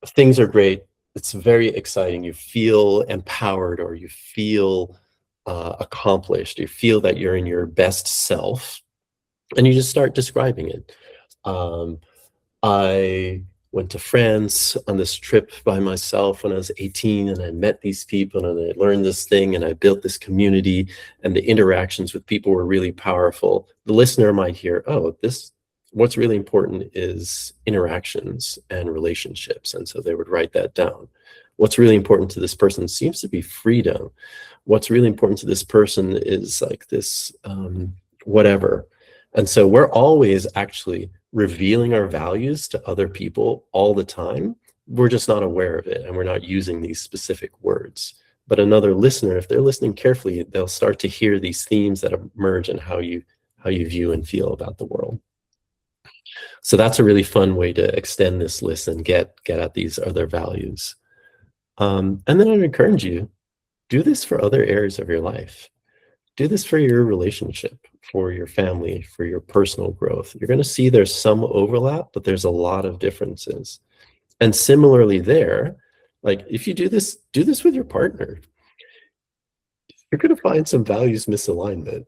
Speaker 1: things are great, it's very exciting, you feel empowered or you feel accomplished, you feel that you're in your best self, and you just start describing it. I went to France on this trip by myself when I was 18, and I met these people and I learned this thing and I built this community, and the interactions with people were really powerful. The listener might hear, oh, what's really important is interactions and relationships. And so they would write that down. What's really important to this person seems to be freedom. What's really important to this person is like this, whatever. And so we're always actually revealing our values to other people all the time. We're just not aware of it, and we're not using these specific words. But another listener, if they're listening carefully, they'll start to hear these themes that emerge in how you view and feel about the world. So that's a really fun way to extend this list and get at these other values. And then I'd encourage you, do this for other areas of your life. Do this for your relationship, for your family, for your personal growth. You're going to see there's some overlap, but there's a lot of differences. And similarly there, like if you do this with your partner, you're going to find some values misalignment.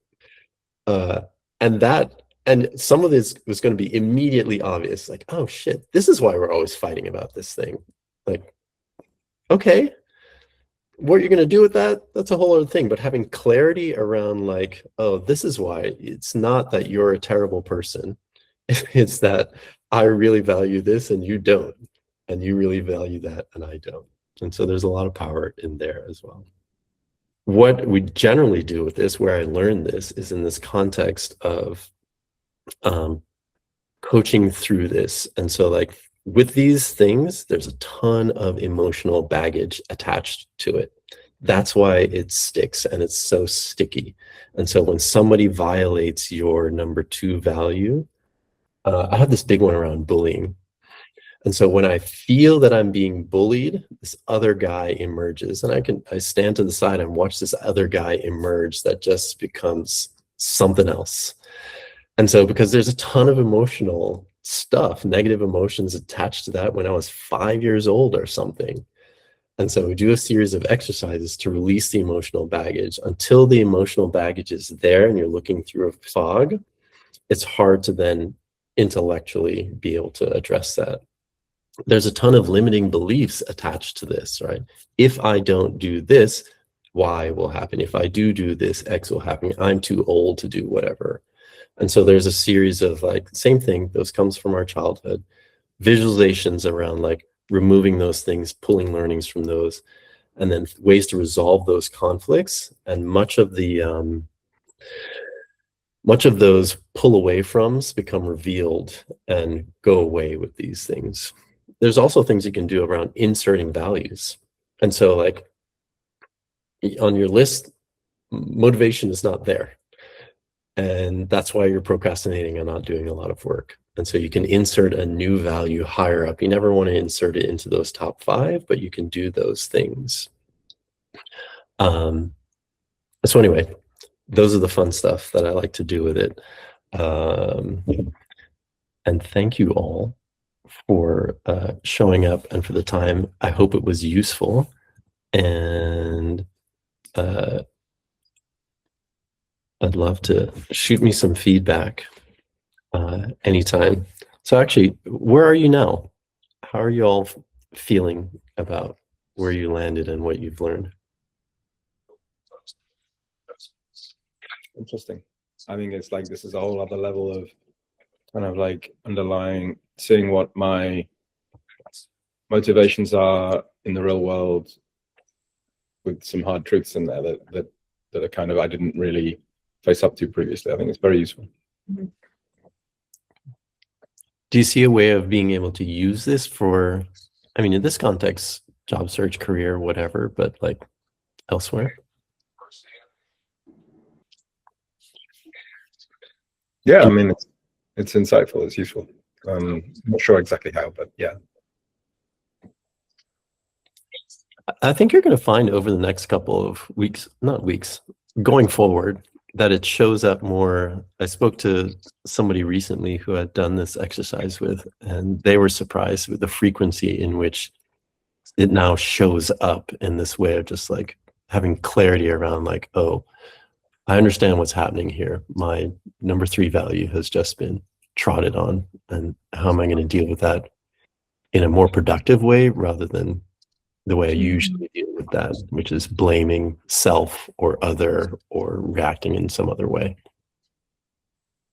Speaker 1: And some of this was going to be immediately obvious, like, oh shit, this is why we're always fighting about this thing. Like, okay, what you're going to do with that, that's a whole other thing. But having clarity around like, oh, this is why. It's not that you're a terrible person. It's that I really value this and you don't. And you really value that and I don't. And so there's a lot of power in there as well. What we generally do with this, where I learned this, is in this context of coaching through this. And so like with these things, there's a ton of emotional baggage attached to it. That's why it sticks and it's so sticky. And so when somebody violates your number 2 value, I have this big one around bullying. And so when I feel that I'm being bullied, this other guy emerges, and I stand to the side and watch this other guy emerge that just becomes something else. And so because there's a ton of emotional stuff, negative emotions attached to that when I was 5 years old or something. And so we do a series of exercises to release the emotional baggage. Until the emotional baggage is there and you're looking through a fog, it's hard to then intellectually be able to address that. There's a ton of limiting beliefs attached to this, right? If I don't do this, Y will happen. If I do this, X will happen. I'm too old to do whatever. And so there's a series of like, same thing, those comes from our childhood, visualizations around like removing those things, pulling learnings from those, and then ways to resolve those conflicts. And much of those pull away froms become revealed and go away with these things. There's also things you can do around inserting values. And so like on your list, motivation is not there. And that's why you're procrastinating and not doing a lot of work. And so you can insert a new value higher up. You never want to insert it into those top 5, but you can do those things. So anyway, those are the fun stuff that I like to do with it. And thank you all for showing up and for the time. I hope it was useful. And I'd love to shoot me some feedback anytime. So actually, where are you now? How are you all feeling about where you landed and what you've learned?
Speaker 4: Interesting. I think it's like this is a whole other level of kind of like underlying, seeing what my motivations are in the real world with some hard truths in there that are kind of I didn't really face up to previously. I think it's very useful.
Speaker 1: Do you see a way of being able to use this for, I mean, in this context, job search, career, whatever, but like elsewhere?
Speaker 4: Yeah, I mean, it's insightful, it's useful. I'm not sure exactly how, but yeah.
Speaker 1: I think you're going to find over the next couple of weeks, not weeks, going forward, that it shows up more. I spoke to somebody recently who had done this exercise with, and they were surprised with the frequency in which it now shows up in this way of just like having clarity around like, oh, I understand what's happening here. My number 3 value has just been trotted on, and how am I going to deal with that in a more productive way rather than the way I usually deal with that, which is blaming self or other or reacting in some other way.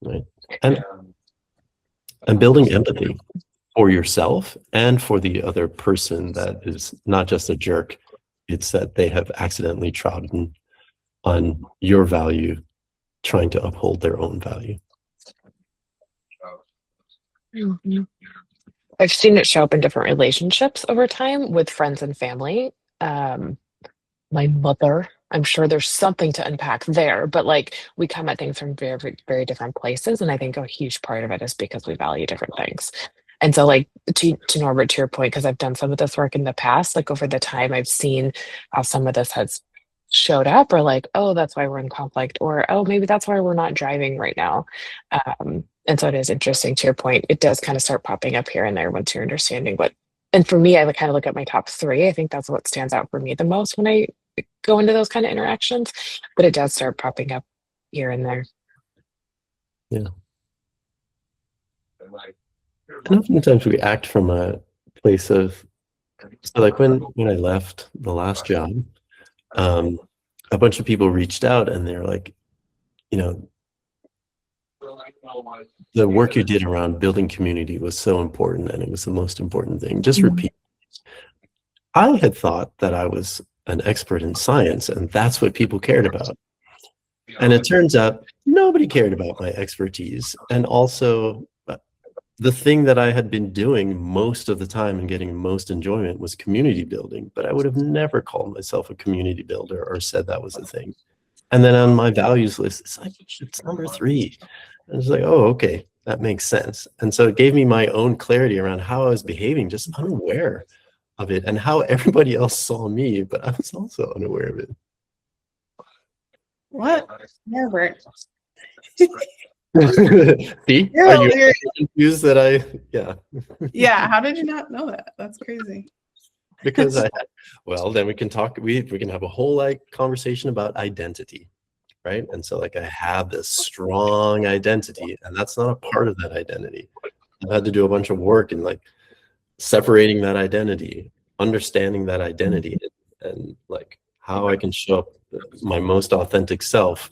Speaker 1: Right. And building empathy for yourself and for the other person that is not just a jerk. It's that they have accidentally trodden on your value, trying to uphold their own value.
Speaker 2: Mhm. I've seen it show up in different relationships over time with friends and family. My mother, I'm sure there's something to unpack there, but like we come at things from very, very different places. And I think a huge part of it is because we value different things. And so like to Norbert, to your point, because I've done some of this work in the past, like over the time I've seen how some of this has showed up, or like, oh, that's why we're in conflict, or oh, maybe that's why we're not driving right now. And so it is interesting, to your point, it does kind of start popping up here and there once you're understanding what, and for me, I kind of look at my top 3. I think that's what stands out for me the most when I go into those kind of interactions, but it does start popping up here and there.
Speaker 1: Yeah. And oftentimes we act from a place of, so like when I left the last job, a bunch of people reached out and they're like, you know, the work you did around building community was so important and it was the most important thing. Just repeat. I had thought that I was an expert in science and that's what people cared about. And it turns out nobody cared about my expertise. And also the thing that I had been doing most of the time and getting most enjoyment was community building, but I would have never called myself a community builder or said that was a thing. And then on my values list, it's like, it's number 3. And it's like, oh, okay, that makes sense. And so it gave me my own clarity around how I was behaving, just unaware of it, and how everybody else saw me, but I was also unaware of it.
Speaker 3: What? Never.
Speaker 1: See?
Speaker 3: Yeah,
Speaker 1: Are you confused that I, yeah.
Speaker 3: Yeah, how did you not know that? That's crazy.
Speaker 1: because well, then we can talk, we can have a whole like conversation about identity, right? And so like I have this strong identity, and that's not a part of that identity. I've had to do a bunch of work in like separating that identity, understanding that identity, and like how I can show up my most authentic self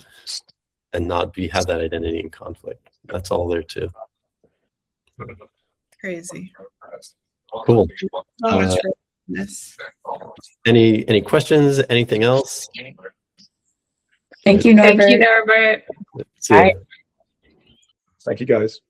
Speaker 1: and not have that identity in conflict. That's all there too.
Speaker 3: Crazy.
Speaker 1: Cool.
Speaker 3: So much for this.
Speaker 1: Any questions? Anything else?
Speaker 7: Thank you, Norbert.
Speaker 5: Thank you, Norbert.
Speaker 1: See ya.
Speaker 2: Bye.
Speaker 4: Thank you, guys.